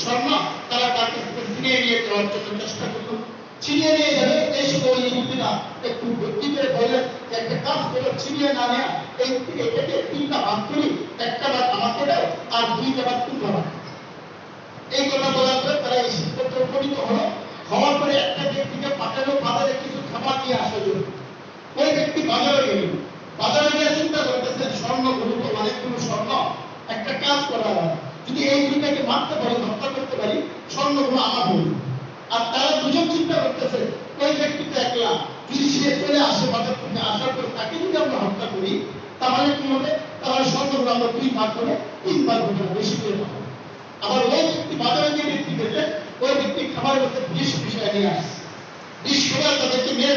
স্বর্ণ তারা তার কাছ থেকে ছিনিয়ে নিয়ে যাওয়ার জন্য চেষ্টা করলো। ছিনিয়ে নিয়ে যাবে এই সময় ইহুদিরা একটু বুদ্ধি করে বললেন একটা কাজ করে ছিনিয়ে না নেয়া এই এটাকে তিনটা ভাগ করি, একটা ভাগ আমাকে দাও আর দুইটা ভাগ তুমি দাও। এই কথা বলার পরে তারা এই সিদ্ধান্তে উপনীত হলো। হওয়ার পরে একটা ব্যক্তিকে পাঠালো বাজারে কিছু খাবার নিয়ে আসার জন্য। ওই ব্যক্তি বাজারে গেল, বাজারে গিয়ে চিন্তা করতেছেন স্বর্ণগুলো তো অনেকগুলো স্বর্ণ, একটা কাজ করা হয় যদি এই দুইটাকে মারতে পারি হত্যা করতে পারি স্বর্ণগুলো আমার হল। আর তারা দুজন চিন্তা করতেছে ওই ব্যক্তি তো একলা, যদি সে চলে আসে বাজার থেকে আসার পরে তাকে যদি আমরা হত্যা করি তাহলে কি হবে, তাহলে স্বর্ণগুলো আমরা দুই ভাগ করে তিন ভাগ হবে, বেশি করে পাবো। আবার ওই ব্যক্তি বাজারে যে ব্যক্তি গেছে ওই ব্যক্তি খাবারের মধ্যে বিষ বিষয় নিয়ে আসছে, বিষ খাবার তাদেরকে মেরে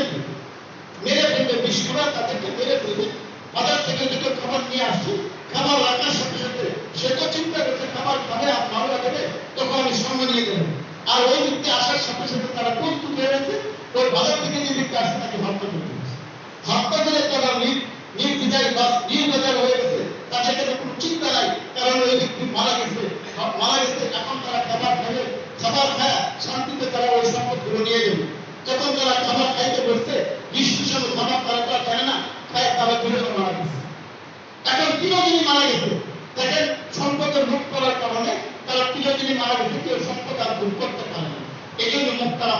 ফেলবে, বিষ খাবার তাদেরকে মেরে ফেলবে। বাজার থেকে দুটো খাবার নিয়ে আসছে, খাবার রাখার সাথে সাথে সে তো চিন্তা করছে খাবার খাবে আর ভালো লাগবে তখন আমি সঙ্গে নিয়ে দেবো। আর ওই ব্যক্তি আসার সাথে সাথে তারা প্রস্তুত হয়ে গেছে, ওই বাজার থেকে যে ব্যক্তি আসছে তাকে হত্যা করে দিয়েছে। হত্যা করে তারা নির্বিচার বা নির্বিচার হয়ে গেছে, তাদের কাছে কোনো চিন্তা নাই, কারণ ওই ব্যক্তি মারা গেছে। এখন তারা খাবার খাবে, খাবার খায় শান্তিতে তারা ওই সম্পদগুলো নিয়ে যাবে। যখন তারা খাবার খাইতে বসছে নিঃশ্বাস খাবার তারা জানে না, খায় তারা ঘুরে মারা গেছে। এখন তিনজনই মারা গেছে, দেখেন সম্পদের মুখ করার কারণে তারা তিনজনই মারা গেছে, কেউ সম্পদ আর ভোগ করতে পারে না। এই জন্য মুখ তারা